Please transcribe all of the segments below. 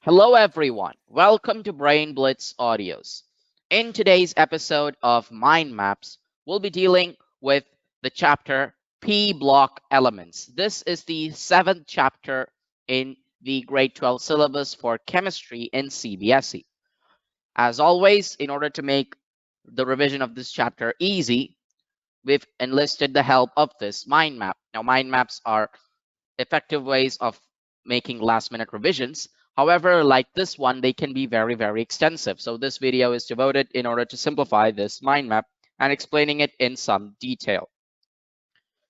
Hello everyone, welcome to Brain Blitz Audios. In today's episode of Mind Maps, we'll be dealing with the chapter P block elements. This is the 7th chapter in the grade 12 syllabus for chemistry in CBSE. As always, in order to make the revision of this chapter easy, we've enlisted the help of this mind map. Now, mind maps are effective ways of making last minute revisions. However, like this one, they can be very extensive. So this video is devoted in order to simplify this mind map and explaining it in some detail.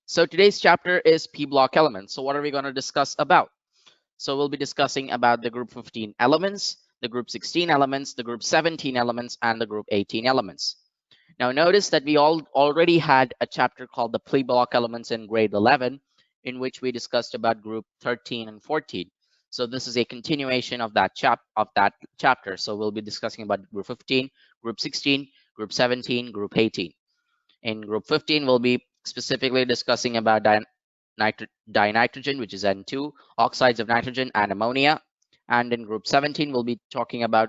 So today's chapter is P block elements. So what are we going to discuss about? So we'll be discussing about the group 15 elements, the group 16 elements, the group 17 elements, and the group 18 elements. Now notice that we already had a chapter called the P block elements in grade 11, in which we discussed about group 13 and 14. So this is a continuation of that chapter. So we'll be discussing about group 15, group 16, group 17, group 18. In group 15, we'll be specifically discussing about dinitrogen, which is N2, oxides of nitrogen, and ammonia. And in group 17, we'll be talking about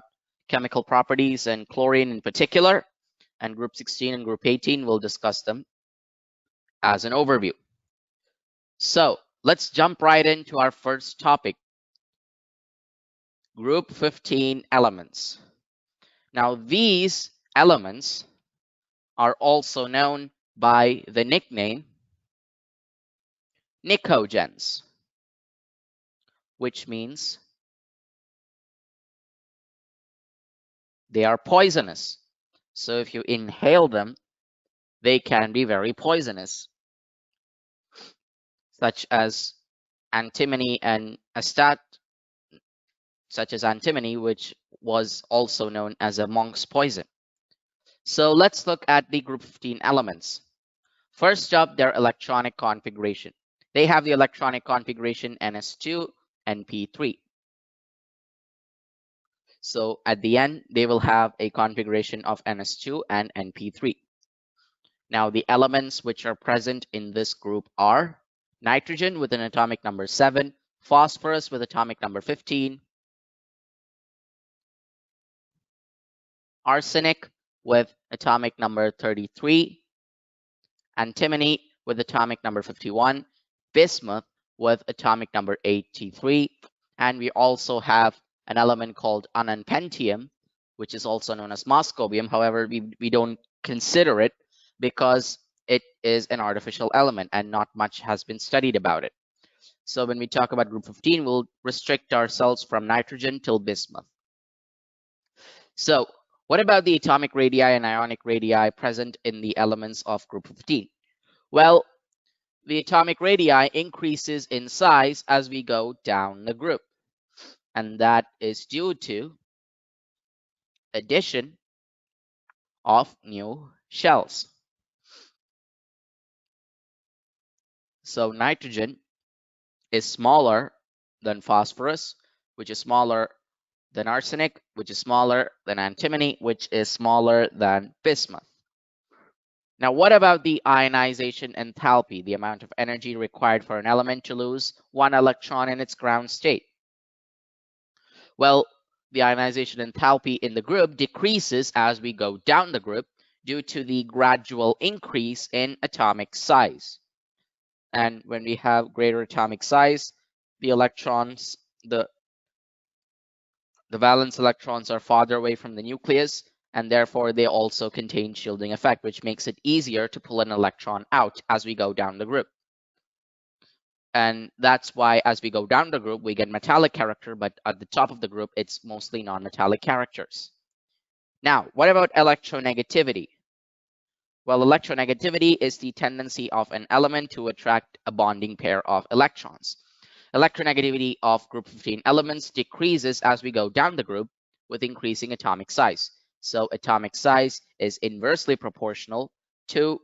chemical properties and chlorine in particular. And group 16 and group 18 will discuss them as an overview. So let's jump right into our first topic, group 15 elements. Now these elements are also known by the nickname nicogens, which means they are poisonous. So if you inhale them, they can be very poisonous, such as antimony and antimony, which was also known as a monk's poison. So let's look at the group 15 elements. First up, their electronic configuration. They have the electronic configuration NS2 and P3. So at the end, they will have a configuration of NS2 and NP3. Now the elements which are present in this group are nitrogen with an atomic number 7, phosphorus with atomic number 15, arsenic with atomic number 33, antimony with atomic number 51, bismuth with atomic number 83, and we also have an element called ununpentium, which is also known as moscovium. However, we don't consider it because it is an artificial element and not much has been studied about it. So when we talk about group 15, we'll restrict ourselves from nitrogen till bismuth. So what about the atomic radii and ionic radii present in the elements of group 15? Well, the atomic radii increases in size as we go down the group, and that is due to addition of new shells. So nitrogen is smaller than phosphorus, which is smaller than arsenic, which is smaller than antimony, which is smaller than bismuth. Now, what about the ionization enthalpy, the amount of energy required for an element to lose one electron in its ground state? Well, the ionization enthalpy in the group decreases as we go down the group due to the gradual increase in atomic size. And when we have greater atomic size, the electrons, the valence electrons are farther away from the nucleus, and therefore they also contain shielding effect, which makes it easier to pull an electron out as we go down the group. And that's why as we go down the group, we get metallic character, but at the top of the group, it's mostly non-metallic characters. Now, what about electronegativity? Well, electronegativity is the tendency of an element to attract a bonding pair of electrons. Electronegativity of group 15 elements decreases as we go down the group with increasing atomic size. So atomic size is inversely proportional to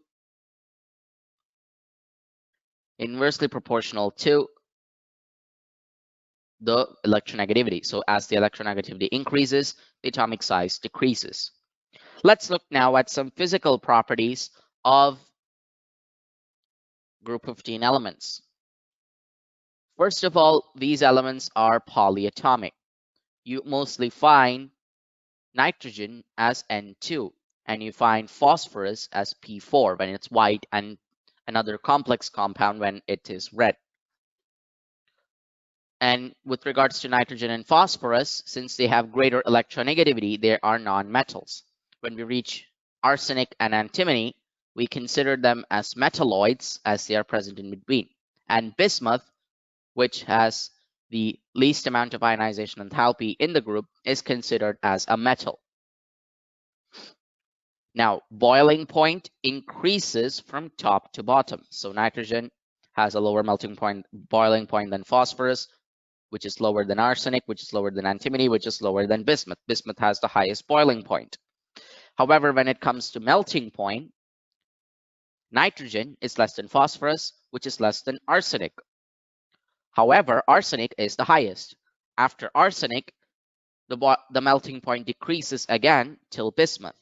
the electronegativity. So as the electronegativity increases, the atomic size decreases. Let's look now at some physical properties of group 15 elements. First of all, these elements are polyatomic. you mostly find nitrogen as N2, and you find phosphorus as P4 when it's white, and another complex compound when it is red. And with regards to nitrogen and phosphorus, since they have greater electronegativity, they are nonmetals. When we reach arsenic and antimony, we consider them as metalloids as they are present in between. And bismuth, which has the least amount of ionization enthalpy in the group, is considered as a metal. Now, boiling point increases from top to bottom. So nitrogen has a lower boiling point than phosphorus, which is lower than arsenic, which is lower than antimony, which is lower than bismuth. Bismuth has the highest boiling point. However, when it comes to melting point, nitrogen is less than phosphorus, which is less than arsenic. However, arsenic is the highest. After arsenic, the melting point decreases again till bismuth.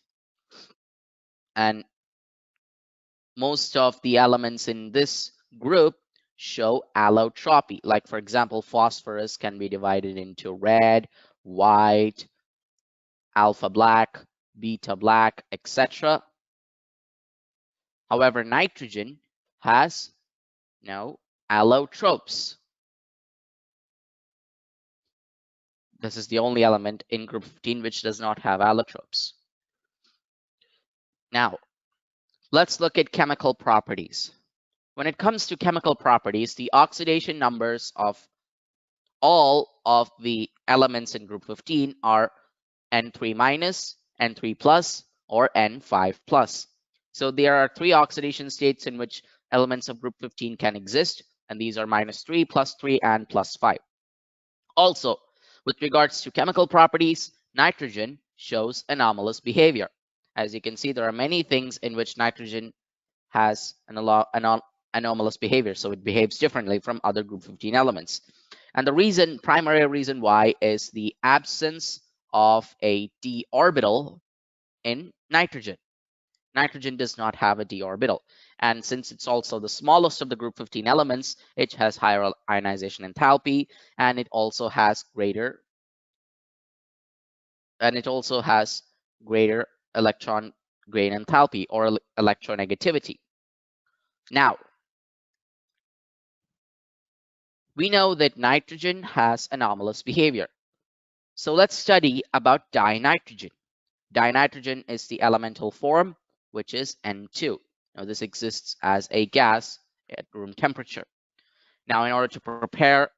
And most of the elements in this group show allotropy. Like, for example, phosphorus can be divided into red, white, alpha black, beta black, etc. However, nitrogen has no allotropes. This is the only element in group 15 which does not have allotropes. Now, let's look at chemical properties. When it comes to chemical properties, the oxidation numbers of all of the elements in group 15 are N3 minus, N3 plus, or N5 plus. So there are 3 oxidation states in which elements of group 15 can exist, and these are -3, +3, and +5. Also, with regards to chemical properties, nitrogen shows anomalous behavior. As you can see, there are many things in which nitrogen has an anomalous behavior, so it behaves differently from other group 15 elements. And the primary reason why is the absence of a d orbital in nitrogen. Nitrogen does not have a d orbital. And since it's also the smallest of the group 15 elements, it has higher ionization enthalpy, and it also has greater electron gain enthalpy or electronegativity. Now, we know that nitrogen has anomalous behavior. So let's study about dinitrogen. Dinitrogen is the elemental form, which is N2. Now, this exists as a gas at room temperature. Now, in order to prepare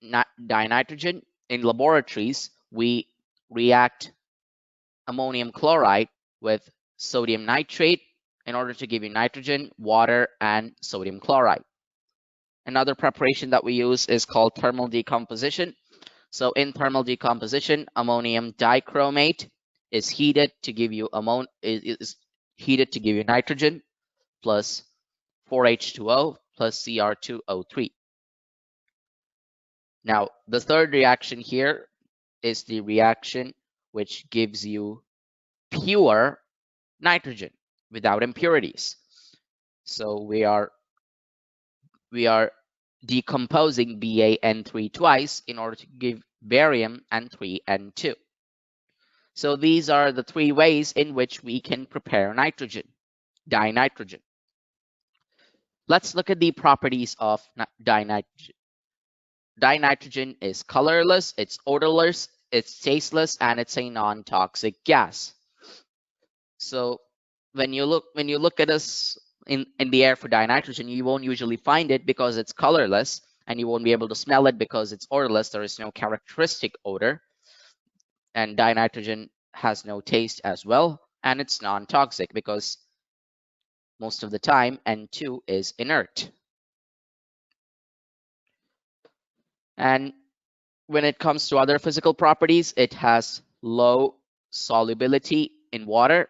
dinitrogen in laboratories, we react ammonium chloride with sodium nitrate in order to give you nitrogen, water, and sodium chloride. Another preparation that we use is called thermal decomposition. So in thermal decomposition, ammonium dichromate is heated to give you nitrogen plus 4H2O plus Cr2O3. Now, the third reaction here is the reaction which gives you pure nitrogen without impurities. So we are decomposing BaN3 twice in order to give barium N3N2. So these are the 3 ways in which we can prepare nitrogen, dinitrogen. Let's look at the properties of dinitrogen. Dinitrogen is colorless, it's odorless, it's tasteless, and it's a non-toxic gas. So when you look at us in the air for dinitrogen, you won't usually find it because it's colorless, and you won't be able to smell it because it's odorless. There is no characteristic odor, and dinitrogen has no taste as well, and it's non-toxic because most of the time N2 is inert. And when it comes to other physical properties, it has low solubility in water,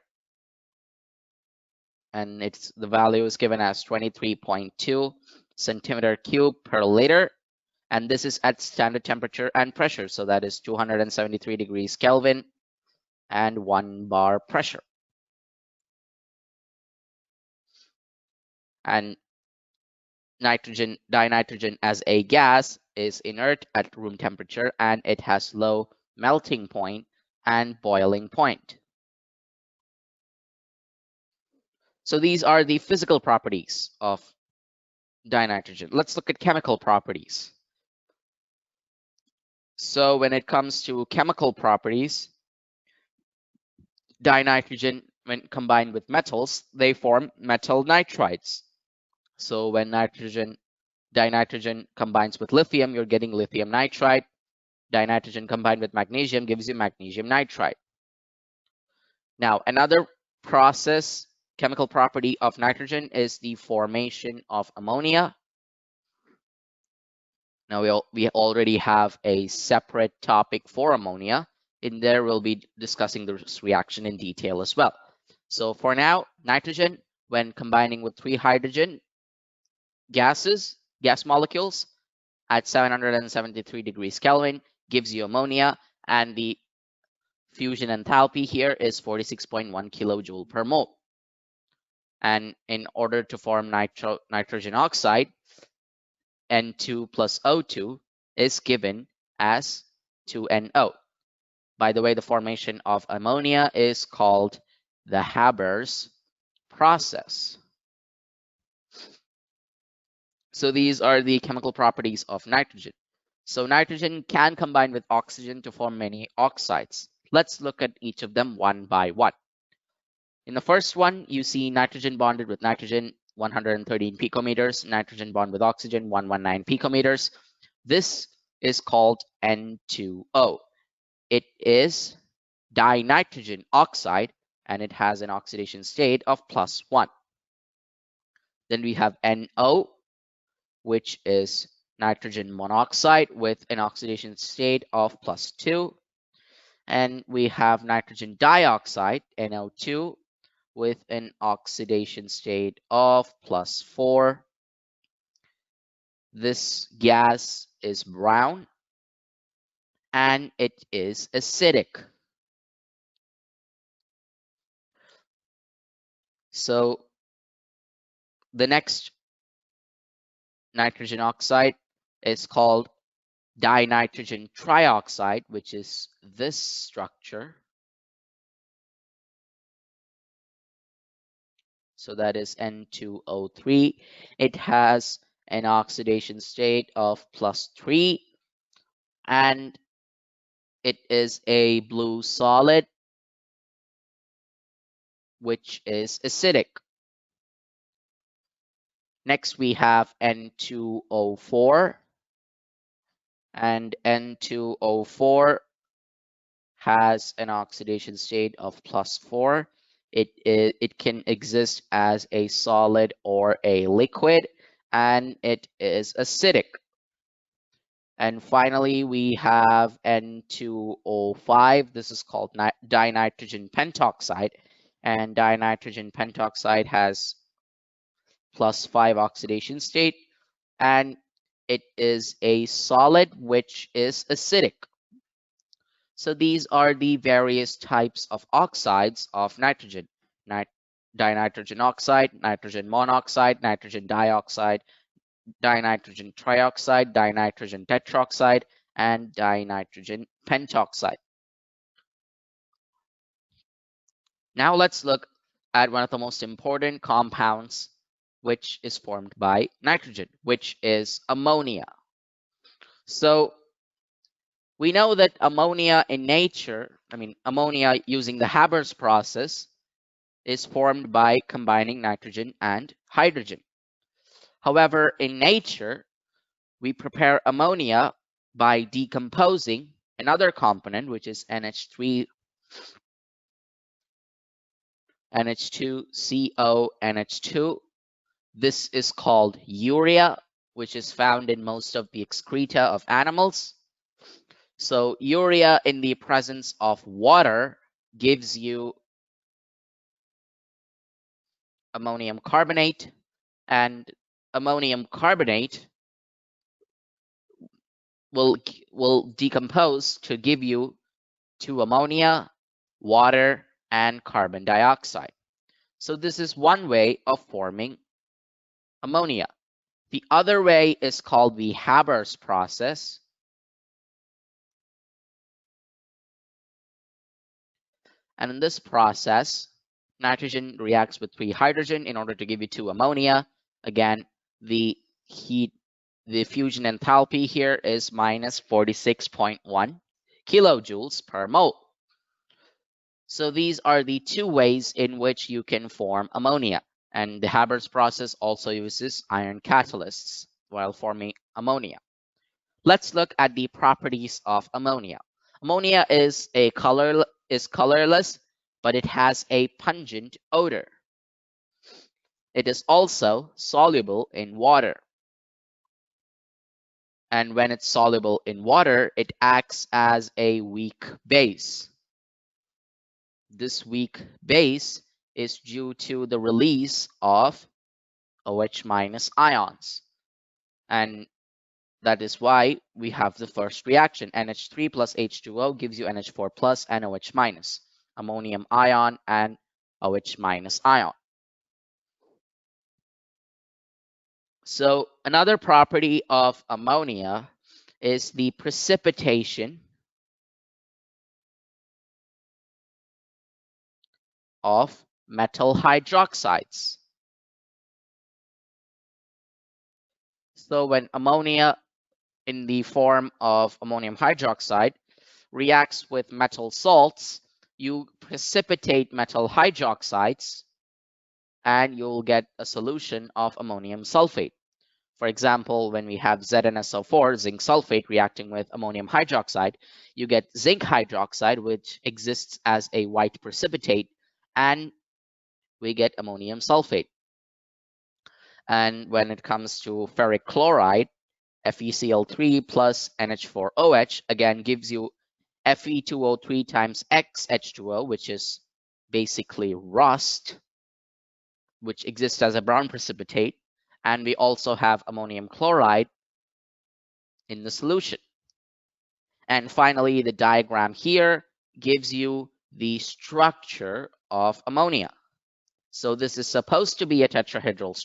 and the value is given as 23.2 centimeter cube per liter, and this is at standard temperature and pressure, so that is 273 degrees Kelvin and 1 bar pressure. And dinitrogen as a gas is inert at room temperature, and it has low melting point and boiling point. So these are the physical properties of dinitrogen. Let's look at chemical properties. So when it comes to chemical properties, dinitrogen, when combined with metals, they form metal nitrides. So when dinitrogen combines with lithium, you're getting lithium nitride. Dinitrogen combined with magnesium gives you magnesium nitride. Now, another chemical property of nitrogen is the formation of ammonia. Now, we already have a separate topic for ammonia. In there, we'll be discussing this reaction in detail as well. So for now, nitrogen, when combining with 3 hydrogen gas molecules at 773 degrees Kelvin, gives you ammonia, and the fusion enthalpy here is 46.1 kilojoule per mole. And in order to form nitrogen oxide, N2 plus O2 is given as 2NO. By the way, the formation of ammonia is called the Habers process. So these are the chemical properties of nitrogen. So nitrogen can combine with oxygen to form many oxides. Let's look at each of them one by one. In the first one, you see nitrogen bonded with nitrogen, 113 picometers, nitrogen bond with oxygen, 119 picometers. This is called N2O. It is dinitrogen oxide, and it has an oxidation state of +1. Then we have NO, which is nitrogen monoxide with an oxidation state of +2. And we have nitrogen dioxide, NO2, with an oxidation state of +4. This gas is brown and it is acidic. So the next nitrogen oxide is called dinitrogen trioxide, which is this structure. So that is N2O3. It has an oxidation state of +3, and it is a blue solid, which is acidic. Next, we have N2O4, and N2O4 has an oxidation state of +4. It can exist as a solid or a liquid, and it is acidic. And finally, we have N2O5. This is called dinitrogen pentoxide, and dinitrogen pentoxide has +5 oxidation state, and it is a solid which is acidic. So these are the various types of oxides of nitrogen: dinitrogen oxide, nitrogen monoxide, nitrogen dioxide, dinitrogen trioxide, dinitrogen tetroxide, and dinitrogen pentoxide. Now let's look at one of the most important compounds which is formed by nitrogen, which is ammonia. So we know that ammonia in nature, ammonia using the Habers process, is formed by combining nitrogen and hydrogen. However, in nature, we prepare ammonia by decomposing another component, which is NH3, NH2, CO, NH2. This is called urea, which is found in most of the excreta of animals. So urea in the presence of water gives you ammonium carbonate, and ammonium carbonate will decompose to give you 2 ammonia, water, and carbon dioxide. So this is one way of forming ammonia. The other way is called the Habers process. And in this process, nitrogen reacts with 3 hydrogen in order to give you 2 ammonia. Again, the fusion enthalpy here is minus 46.1 kilojoules per mole. So these are the 2 ways in which you can form ammonia. And the Habers process also uses iron catalysts while forming ammonia. Let's look at the properties of ammonia. Ammonia is colorless, but it has a pungent odor. It is also soluble in water. And when it's soluble in water, it acts as a weak base. This weak base is due to the release of OH- ions. And that is why we have the first reaction. NH3 plus H2O gives you NH4 plus and OH-, ammonium ion and OH- ion. So another property of ammonia is the precipitation of metal hydroxides. So when ammonia in the form of ammonium hydroxide reacts with metal salts, you precipitate metal hydroxides and you'll get a solution of ammonium sulfate. For example, when we have ZnSO4, zinc sulfate, reacting with ammonium hydroxide, you get zinc hydroxide, which exists as a white precipitate, and we get ammonium sulfate. And when it comes to ferric chloride, FeCl3 plus NH4OH again gives you Fe2O3 times XH2O, which is basically rust, which exists as a brown precipitate. And we also have ammonium chloride in the solution. And finally, the diagram here gives you the structure of ammonia. So this is supposed to be a tetrahedral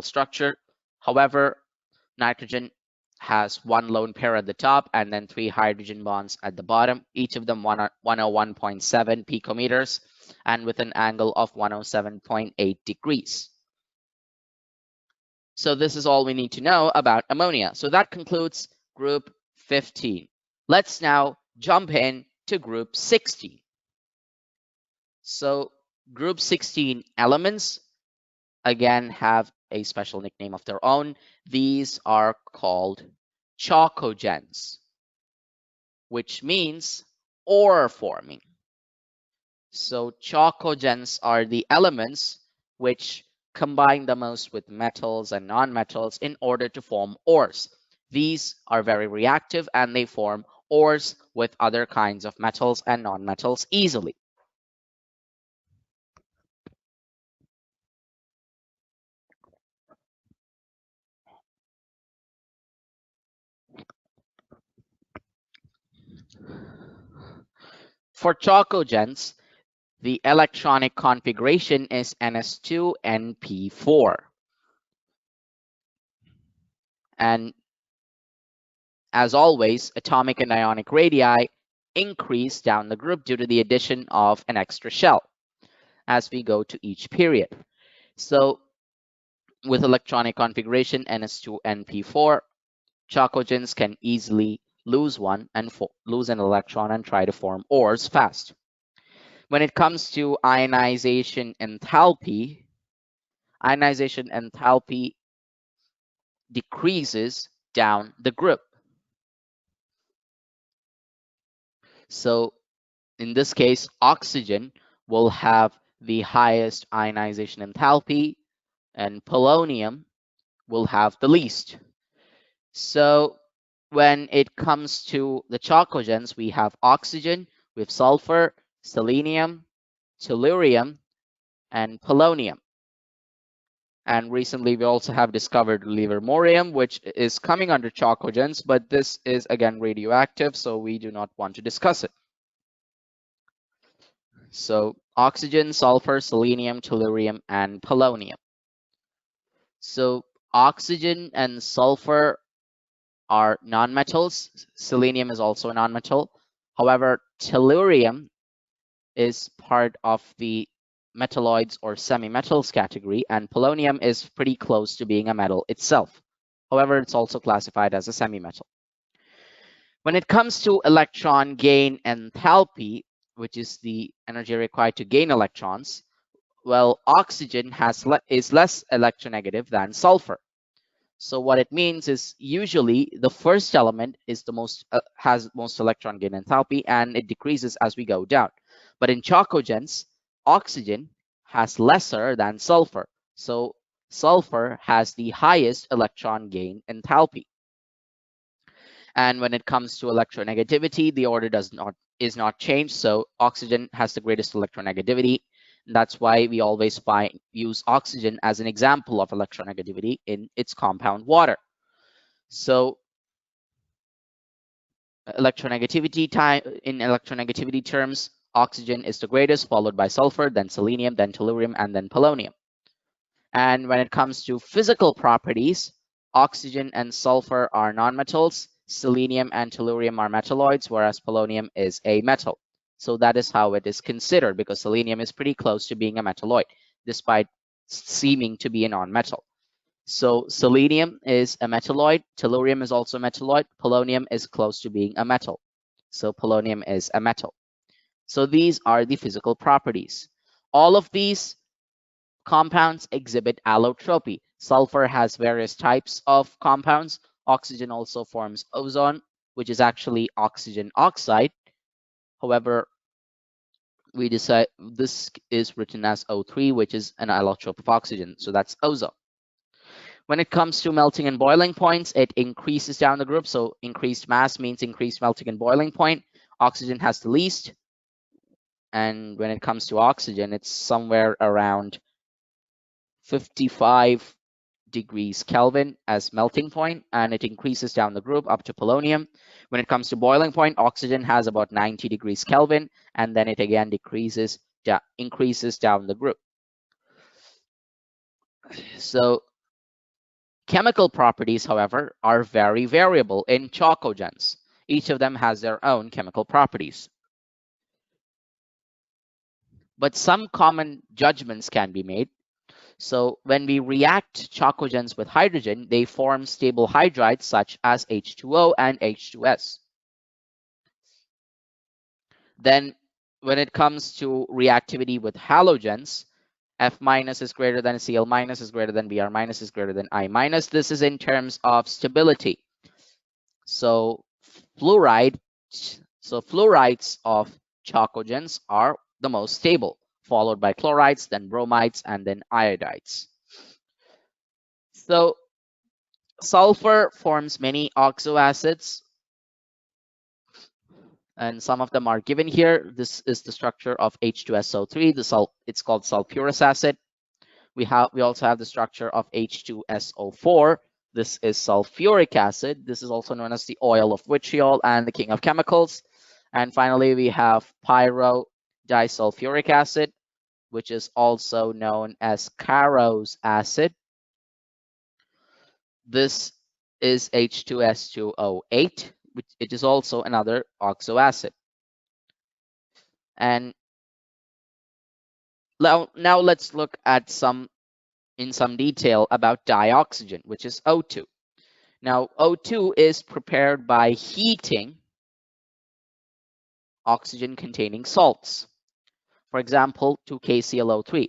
structure. However, nitrogen has 1 lone pair at the top and then 3 hydrogen bonds at the bottom, each of them 101.7 picometers and with an angle of 107.8 degrees. So this is all we need to know about ammonia. So that concludes group 15. Let's now jump in to group 16. So group 16 elements again have a special nickname of their own. These are called chalcogens, which means ore forming. So chalcogens are the elements which combine the most with metals and non-metals in order to form ores. These are very reactive and they form ores with other kinds of metals and non-metals easily. For chalcogens, the electronic configuration is ns2np4. And as always, atomic and ionic radii increase down the group due to the addition of an extra shell as we go to each period. So with electronic configuration ns2np4, chalcogens can easily lose an electron and try to form ores fast. When it comes to ionization enthalpy decreases down the group. So in this case, oxygen will have the highest ionization enthalpy and polonium will have the least. So when it comes to the chalcogens, we have oxygen with sulfur, selenium, tellurium, and polonium. And recently, we also have discovered livermorium, which is coming under chalcogens, but this is again radioactive, so we do not want to discuss it. So Oxygen, sulfur, selenium, tellurium, and polonium. So oxygen and sulfur are nonmetals. Selenium is also a nonmetal. However, tellurium is part of the metalloids or semi-metals category, and polonium is pretty close to being a metal itself. However, it's also classified as a semi-metal. When it comes to electron gain enthalpy, which is the energy required to gain electrons, well, oxygen is less electronegative than sulfur. So what it means is usually the first element is the has most electron gain enthalpy, and it decreases as we go down. But in chalcogens, oxygen has lesser than sulfur. So sulfur has the highest electron gain enthalpy. And when it comes to electronegativity, the order is not changed. So oxygen has the greatest electronegativity. That's why we always use oxygen as an example of electronegativity in its compound water. So in electronegativity terms, oxygen is the greatest, followed by sulfur, then selenium, then tellurium, and then polonium. And when it comes to physical properties, oxygen and sulfur are nonmetals, selenium and tellurium are metalloids, whereas polonium is a metal. So that is how it is considered, because selenium is pretty close to being a metalloid, despite seeming to be a nonmetal. So selenium is a metalloid, tellurium is also a metalloid, polonium is close to being a metal. So polonium is a metal. So these are the physical properties. All of these compounds exhibit allotropy. Sulfur has various types of compounds. Oxygen also forms ozone, which is actually oxygen oxide. However, we decide this is written as O3, which is an allotrope of oxygen. So that's ozone. When it comes to melting and boiling points, it increases down the group. So increased mass means increased melting and boiling point. Oxygen has the least. And when it comes to oxygen, it's somewhere around 55 degrees Kelvin as melting point, and it increases down the group up to polonium. When it comes to boiling point, oxygen has about 90 degrees Kelvin, and then it again increases down the group. So chemical properties, however, are very variable in chalcogens. Each of them has their own chemical properties. But some common judgments can be made. So when we react chalcogens with hydrogen, they form stable hydrides such as H2O and H2S. Then when it comes to reactivity with halogens, F minus is greater than Cl minus is greater than Br minus is greater than I minus. This is in terms of stability. So fluorides of chalcogens are the most stable, followed by chlorides, then bromides, and then iodides. So sulfur forms many oxoacids, and some of them are given here. This is the structure of H2SO3. It's called sulfurous acid. We also have the structure of H2SO4. This is sulfuric acid. This is also known as the oil of vitriol and the king of chemicals. And finally, we have pyridisulfuric acid, which is also known as Caro's acid. This is H2S2O8, which it is also another oxoacid. And now let's look at in some detail about dioxygen, which is O2. Now, O2 is prepared by heating oxygen-containing salts. For example, 2KClO3.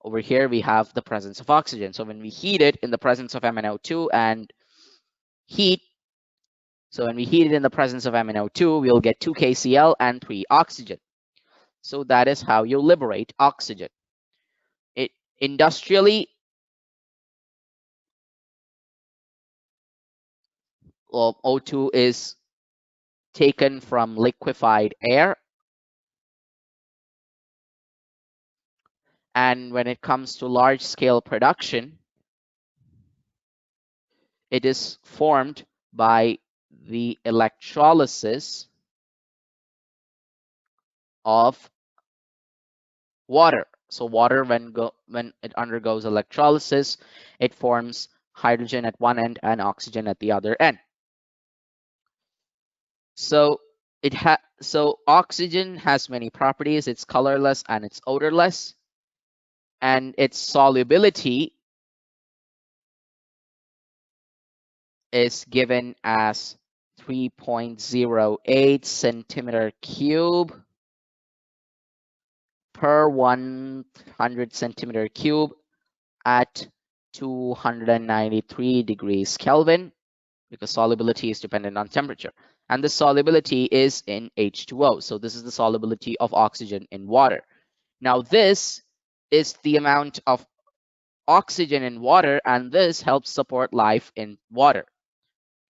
Over here, we have the presence of oxygen. So when we heat it in the presence of MnO2 and heat, so when we heat it in the presence of MnO2, we'll get 2KCl and 3 oxygen. So that is how you liberate oxygen. Industrially, O2 is taken from liquefied air. And when it comes to large-scale production, it is formed by the electrolysis of water. So water, when it undergoes electrolysis, it forms hydrogen at one end and oxygen at the other end. So oxygen has many properties. It's colorless and it's odorless, and its solubility is given as 3.08 centimeter cube per 100 centimeter cube at 293 degrees Kelvin, because solubility is dependent on temperature. And the solubility is in H2O. So this is the solubility of oxygen in water. Now this is the amount of oxygen in water, and this helps support life in water.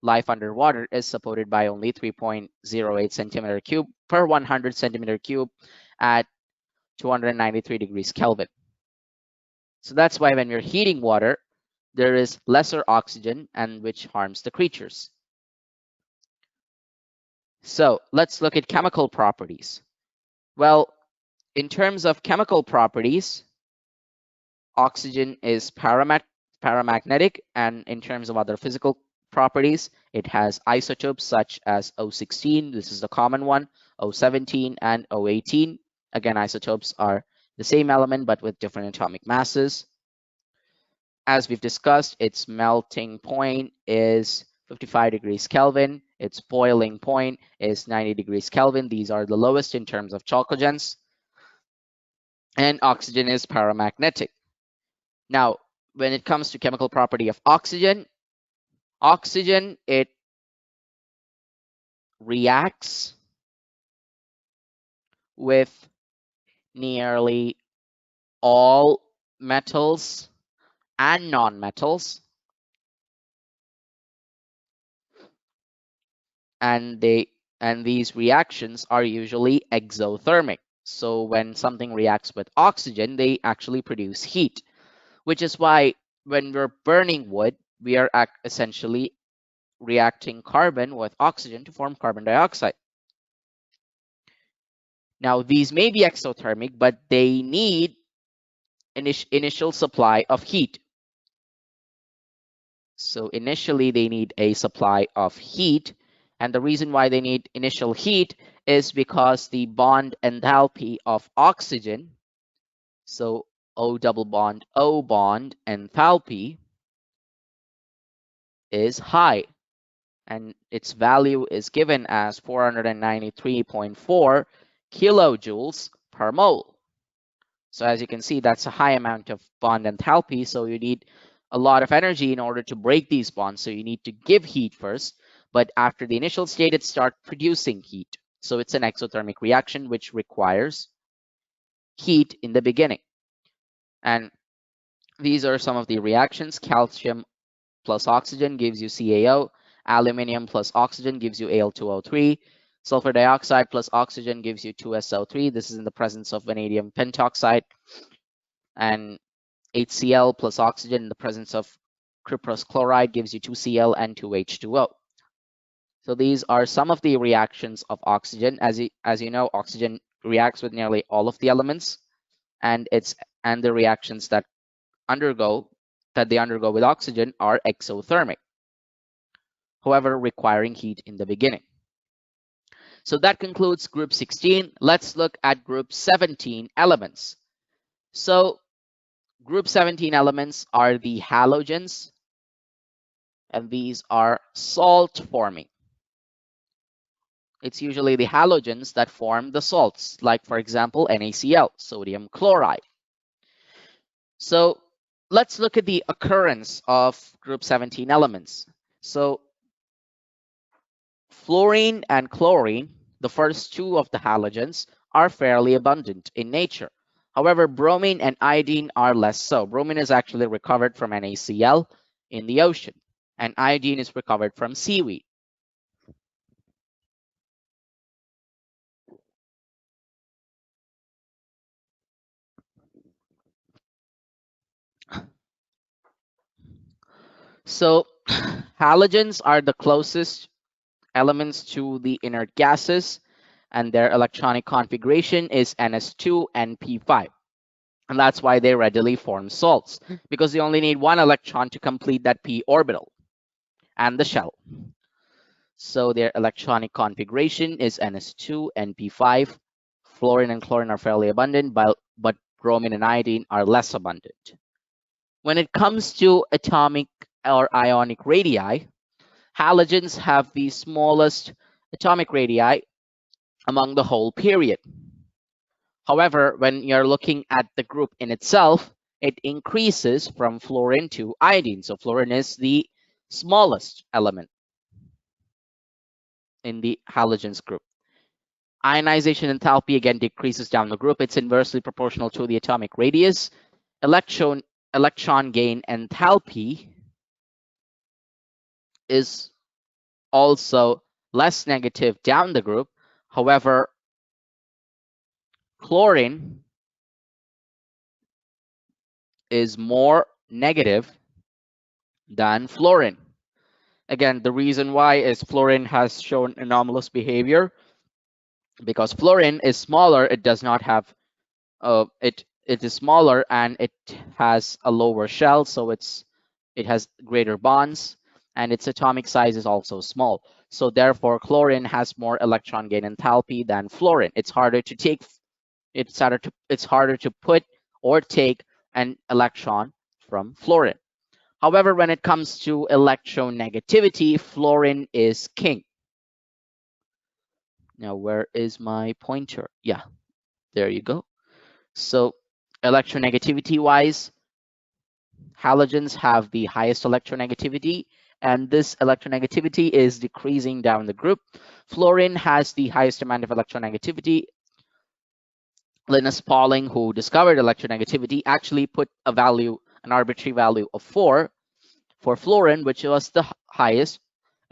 Life underwater is supported by only 3.08 centimeter cube per 100 centimeter cube at 293 degrees Kelvin. So that's why when you're heating water, there is lesser oxygen, and which harms the creatures. So let's look at chemical properties. Well, in terms of chemical properties, oxygen is paramagnetic, and in terms of other physical properties, it has isotopes such as O16, this is the common one, O17, and O18. Again, isotopes are the same element but with different atomic masses. As we've discussed, its melting point is 55 degrees Kelvin. Its boiling point is 90 degrees Kelvin. These are the lowest in terms of chalcogens. And oxygen is paramagnetic. Now, when it comes to chemical property of oxygen, it reacts with nearly all metals and non-metals, and these reactions are usually exothermic. So when something reacts with oxygen, they actually produce heat, which is why when we're burning wood, we are essentially reacting carbon with oxygen to form carbon dioxide. Now, these may be exothermic, but they need initial supply of heat. So initially, they need a supply of heat. And the reason why they need initial heat is because the bond enthalpy of oxygen, so O double bond O bond enthalpy, is high. And its value is given as 493.4 kilojoules per mole. So as you can see, that's a high amount of bond enthalpy. So you need a lot of energy in order to break these bonds. So you need to give heat first, but after the initial state, it starts producing heat. So it's an exothermic reaction, which requires heat in the beginning. And these are some of the reactions. Calcium plus oxygen gives you CaO. Aluminium plus oxygen gives you Al2O3. Sulfur dioxide plus oxygen gives you 2SO3. This is in the presence of vanadium pentoxide. And HCl plus oxygen in the presence of cuprous chloride gives you 2Cl and 2H2O. So these are some of the reactions of oxygen. As you know, oxygen reacts with nearly all of the elements, and the reactions that they undergo with oxygen are exothermic, however requiring heat in the beginning. So that concludes group 16. Let's look at group 17 elements. So group 17 elements are the halogens, and these are salt forming. It's usually the halogens that form the salts, like for example, NaCl, sodium chloride. So let's look at the occurrence of group 17 elements. So fluorine and chlorine, the first two of the halogens, are fairly abundant in nature. However, bromine and iodine are less so. Bromine is actually recovered from NaCl in the ocean, and iodine is recovered from seaweed. So halogens are the closest elements to the inert gases, and their electronic configuration is Ns2 and P5. And that's why they readily form salts, because they only need one electron to complete that p orbital and the shell. So their electronic configuration is NS2, NP5. Fluorine and chlorine are fairly abundant, but bromine and iodine are less abundant. When it comes to atomic or ionic radii, halogens have the smallest atomic radii among the whole period. However, when you're looking at the group in itself, it increases from fluorine to iodine. So fluorine is the smallest element in the halogens group. Ionization enthalpy again decreases down the group. It's inversely proportional to the atomic radius. Electron gain enthalpy is also less negative down the group. However, chlorine is more negative than fluorine. Again, the reason why is fluorine has shown anomalous behavior because fluorine is smaller. It does not have it is smaller and it has a lower shell, so it has greater bonds, and its atomic size is also small. So therefore, chlorine has more electron gain enthalpy than fluorine. It's harder to take. It's harder to put or take an electron from fluorine. However, when it comes to electronegativity, fluorine is king. Now, where is my pointer? Yeah, there you go. So electronegativity wise, halogens have the highest electronegativity, and this electronegativity is decreasing down the group. Fluorine has the highest amount of electronegativity. Linus Pauling, who discovered electronegativity, actually put a value, an arbitrary value of 4 for fluorine, which was the highest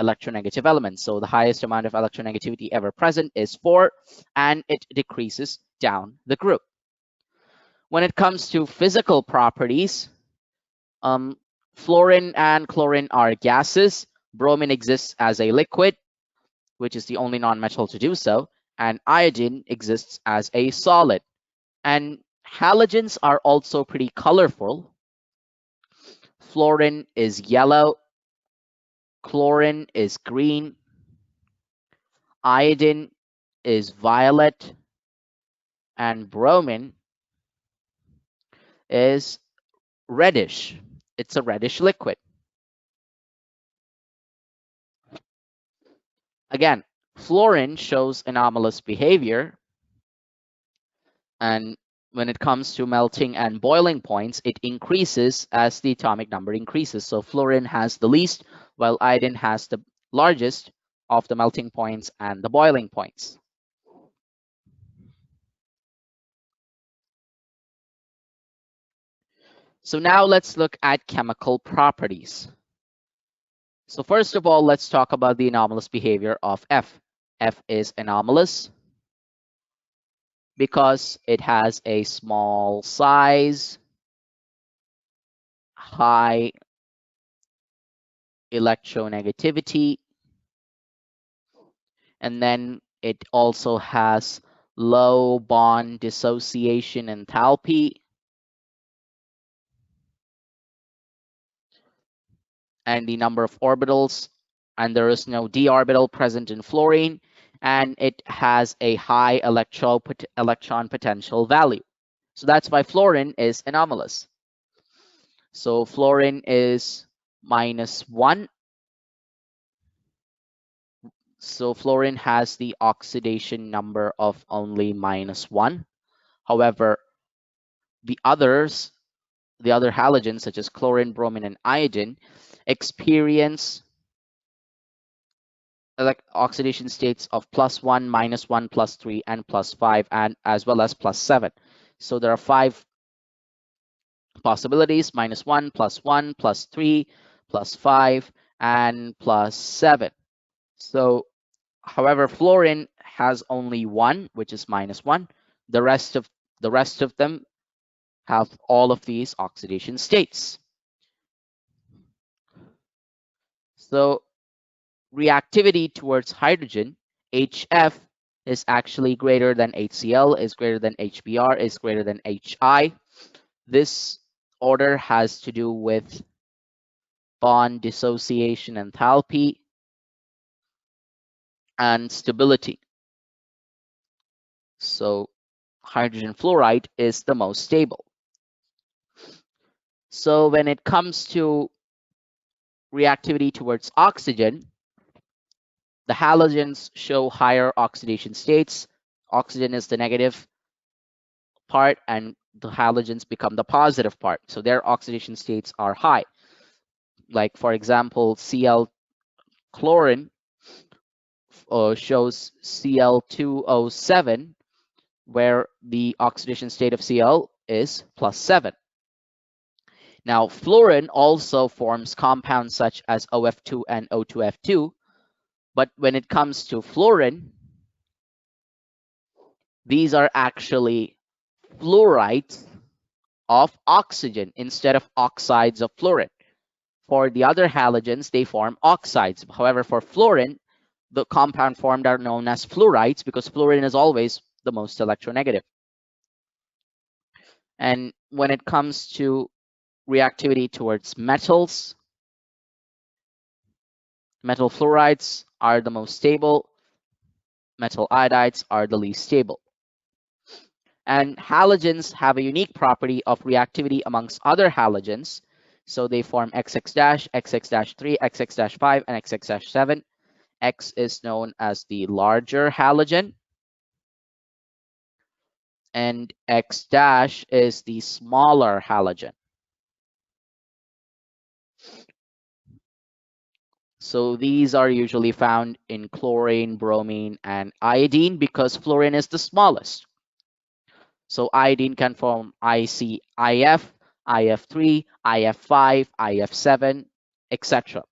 electronegative element. So the highest amount of electronegativity ever present is 4, and it decreases down the group. When it comes to physical properties, fluorine and chlorine are gases. Bromine exists as a liquid, which is the only non-metal to do so, and iodine exists as a solid. And halogens are also pretty colorful. Fluorine is yellow, chlorine is green, iodine is violet, and bromine is reddish. It's a reddish liquid. Again, fluorine shows anomalous behavior, and when it comes to melting and boiling points, it increases as the atomic number increases. So fluorine has the least, while iodine has the largest of the melting points and the boiling points. So now let's look at chemical properties. So first of all, let's talk about the anomalous behavior of F. F is anomalous because it has a small size, high electronegativity, and then it also has low bond dissociation enthalpy, and the number of orbitals, and there is no d orbital present in fluorine, and it has a high electron potential value. So that's why fluorine is anomalous. So fluorine is -1. So fluorine has the oxidation number of only -1. However, the other halogens such as chlorine, bromine, and iodine experience oxidation states of +1, -1, +3, and +5, and as well as +7. So there are 5 possibilities: -1, +1, +3, +5, and +7. So, however, fluorine has only one, which is -1. The rest of them have all of these oxidation states. So reactivity towards hydrogen, HF is actually greater than HCl, is greater than HBr, is greater than HI. This order has to do with bond dissociation enthalpy and stability. So hydrogen fluoride is the most stable. So when it comes to reactivity towards oxygen, the halogens show higher oxidation states. Oxygen is the negative part and the halogens become the positive part. So their oxidation states are high. Like for example, Cl chlorine shows Cl2O7, where the oxidation state of Cl is +7. Now, fluorine also forms compounds such as OF2 and O2F2, but when it comes to fluorine, these are actually fluorides of oxygen instead of oxides of fluorine. For the other halogens, they form oxides. However, for fluorine, the compound formed are known as fluorides because fluorine is always the most electronegative. And when it comes to reactivity towards metals, metal fluorides are the most stable. Metal iodides are the least stable. And halogens have a unique property of reactivity amongst other halogens. So they form XX-, XX-3, XX-5, and XX-7. X is known as the larger halogen, and X- is the smaller halogen. So these are usually found in chlorine, bromine, and iodine because fluorine is the smallest. So iodine can form IF, IF3, IF5, IF7, etc.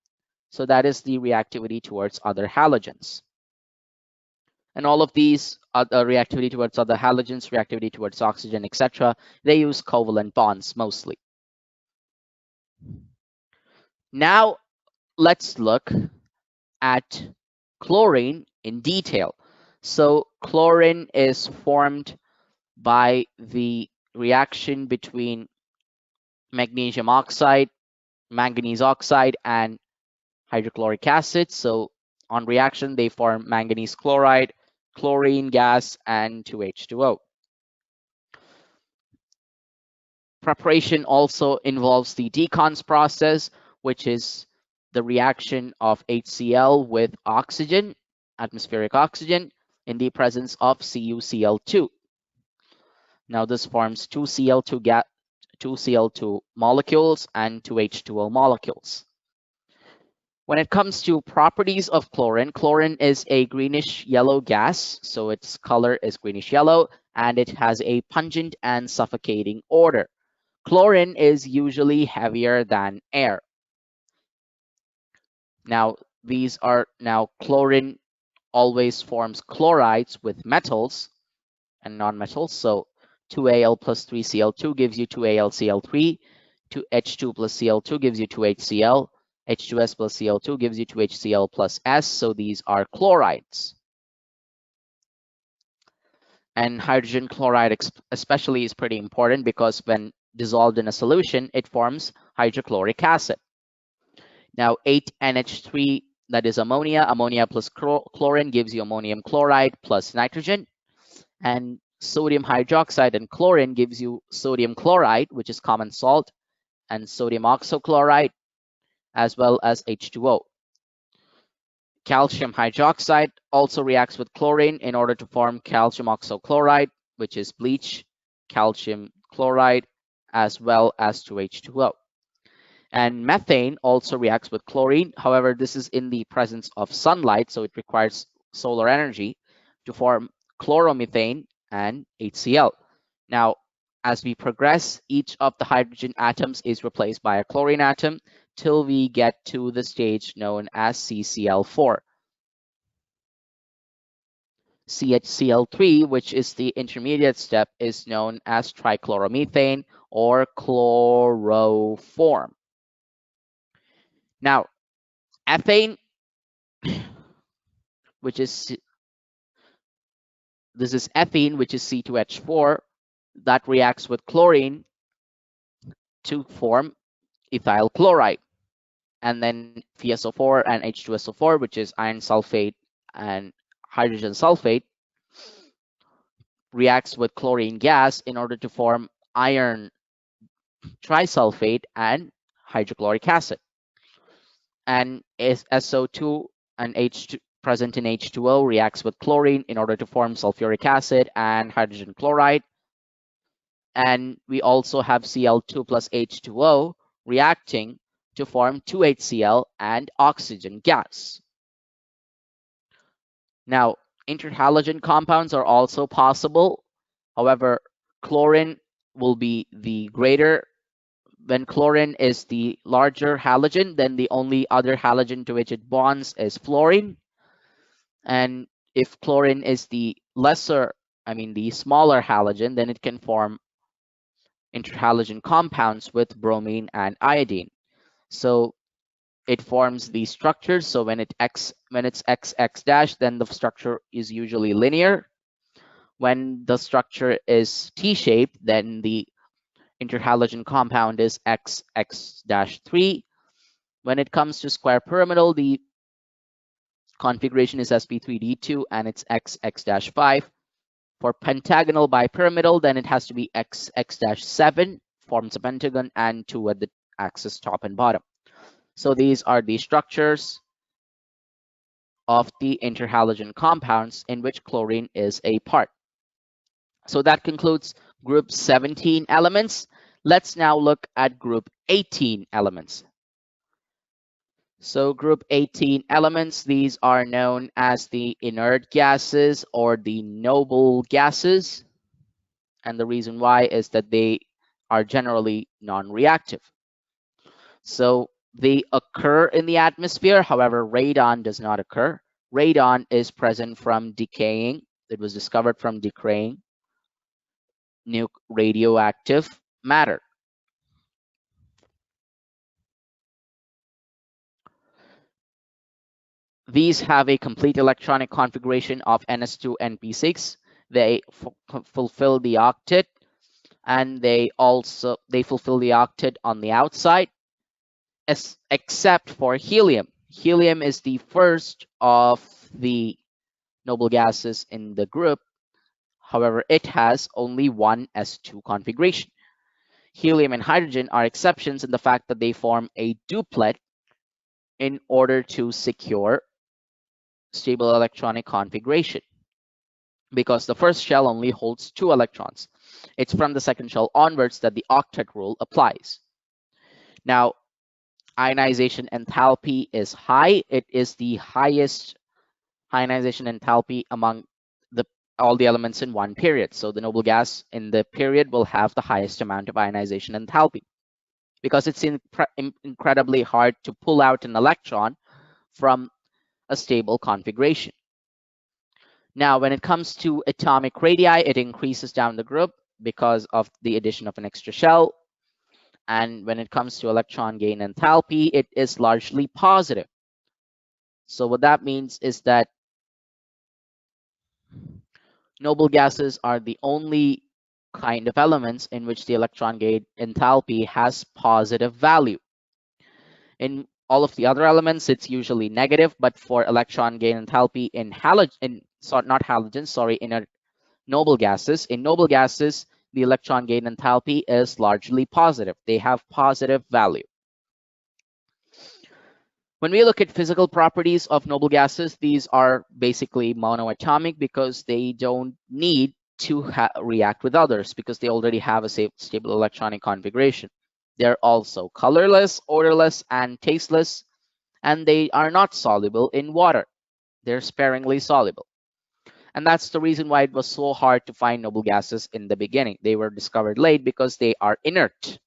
So that is the reactivity towards other halogens. And all of these reactivity towards other halogens, reactivity towards oxygen, etc., they use covalent bonds mostly. Now let's look at chlorine in detail. So chlorine is formed by the reaction between magnesium oxide, manganese oxide, and hydrochloric acid. So on reaction, they form manganese chloride, chlorine gas, and 2H2O. Preparation also involves the decons process, which is the reaction of HCl with oxygen, atmospheric oxygen, in the presence of CuCl2. Now this forms two Cl2 molecules and 2H2O molecules. When it comes to properties of chlorine, chlorine is a greenish yellow gas, so its color is greenish yellow, and it has a pungent and suffocating odor. Chlorine is usually heavier than air. Now, chlorine always forms chlorides with metals and nonmetals. So 2Al plus 3Cl2 gives you 2AlCl3, 2H2 plus Cl2 gives you 2HCl, H2S plus Cl2 gives you 2HCl plus S. So these are chlorides. And hydrogen chloride especially is pretty important because when dissolved in a solution, it forms hydrochloric acid. Now 8NH3, that is ammonia. Ammonia plus chlorine gives you ammonium chloride plus nitrogen. And sodium hydroxide and chlorine gives you sodium chloride, which is common salt, and sodium oxochloride, as well as H2O. Calcium hydroxide also reacts with chlorine in order to form calcium oxochloride, which is bleach, calcium chloride, as well as 2H2O. And methane also reacts with chlorine. However, this is in the presence of sunlight, so it requires solar energy to form chloromethane and HCl. Now, as we progress, each of the hydrogen atoms is replaced by a chlorine atom till we get to the stage known as CCl4. CHCl3, which is the intermediate step, is known as trichloromethane or chloroform. Now, ethane, which is this is ethene, which is C2H4, that reacts with chlorine to form ethyl chloride. And then FeSO4 and H2SO4, which is iron sulfate and hydrogen sulfate, reacts with chlorine gas in order to form iron trisulfate and hydrochloric acid. And SO2 and H2 present in H2O reacts with chlorine in order to form sulfuric acid and hydrogen chloride. And we also have Cl2 plus H2O reacting to form 2HCl and oxygen gas. Now, interhalogen compounds are also possible. However, chlorine will be the greater. When chlorine is the larger halogen, then the only other halogen to which it bonds is fluorine. And if chlorine is the the smaller halogen, then it can form interhalogen compounds with bromine and iodine. So it forms these structures. So when it's XX dash, then the structure is usually linear. When the structure is T-shaped, then the interhalogen compound is XX-3. When it comes to square pyramidal, the configuration is sp3d2 and it's XX-5. For pentagonal bipyramidal, then it has to be XX-7, forms a pentagon, and 2 at the axis top and bottom. So these are the structures of the interhalogen compounds in which chlorine is a part. So that concludes group 17 elements. Let's now look at group 18 elements. So group 18 elements, these are known as the inert gases or the noble gases. And the reason why is that they are generally non-reactive. So they occur in the atmosphere. However, radon does not occur. Radon is present from decaying. It was discovered from decaying radioactive matter. These have a complete electronic configuration of ns2 and p6. They fulfill the octet, and they fulfill the octet on the outside, except for helium. Helium is the first of the noble gases in the group. However, it has only one s2 configuration. Helium and hydrogen are exceptions in the fact that they form a duplet in order to secure stable electronic configuration, because the first shell only holds 2 electrons. It's from the second shell onwards that the octet rule applies. Now, ionization enthalpy is high. It is the highest ionization enthalpy among all the elements in one period. So the noble gas in the period will have the highest amount of ionization enthalpy, because it's incredibly hard to pull out an electron from a stable configuration. Now, when it comes to atomic radii, it increases down the group because of the addition of an extra shell. And when it comes to electron gain enthalpy, it is largely positive. So what that means is that noble gases are the only kind of elements in which the electron gain enthalpy has positive value. In all of the other elements, it's usually negative, but for electron gain enthalpy in noble gases, the electron gain enthalpy is largely positive. They have positive value. When we look at physical properties of noble gases, these are basically monoatomic because they don't need to react with others because they already have a stable electronic configuration. They're also colorless, odorless, and tasteless, and they are not soluble in water. They're sparingly soluble. And that's the reason why it was so hard to find noble gases in the beginning. They were discovered late because they are inert.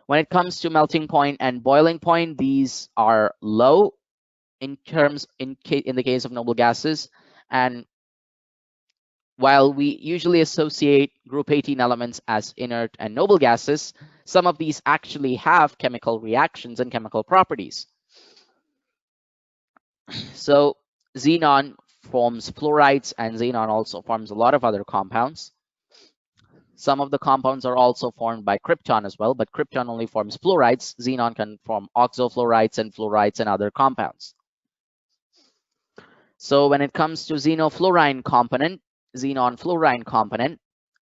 When it comes to melting point and boiling point, these are low in the case of noble gases. And while we usually associate group 18 elements as inert and noble gases, some of these actually have chemical reactions and chemical properties. So xenon forms fluorides, and xenon also forms a lot of other compounds. Some of the compounds are also formed by krypton as well, but krypton only forms fluorides. Xenon can form oxofluorides and fluorides and other compounds. So when it comes to xenon fluorine component,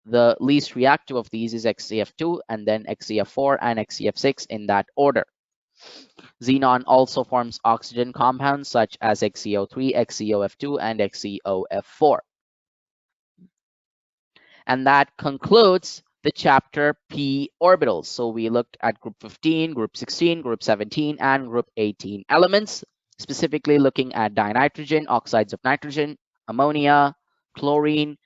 the least reactive of these is XCF2 and then XCF4 and XCF6 in that order. Xenon also forms oxygen compounds such as XCO3, XCOF2, and XCOF4. And that concludes the chapter P orbitals. So we looked at group 15, group 16, group 17, and group 18 elements, specifically looking at dinitrogen, oxides of nitrogen, ammonia, chlorine,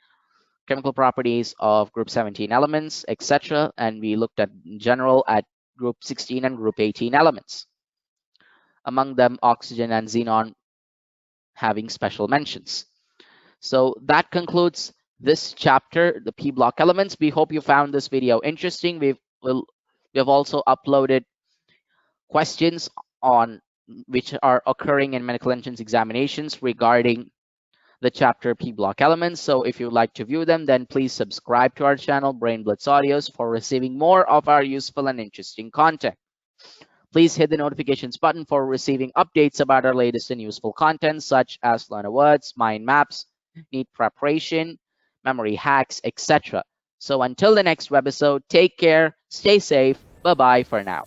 chemical properties of group 17 elements, etc. And we looked at in general at group 16 and group 18 elements. Among them, oxygen and xenon having special mentions. So that concludes this chapter, the P block elements. We hope you found this video interesting. We have also uploaded questions on which are occurring in medical entrance examinations regarding the chapter P block elements. So if you'd like to view them, then please subscribe to our channel, Brain Blitz Audios, for receiving more of our useful and interesting content. Please hit the notifications button for receiving updates about our latest and useful content, such as learner words, mind maps, NEET preparation, memory hacks, etc. So until the next webisode, take care, stay safe, bye-bye for now.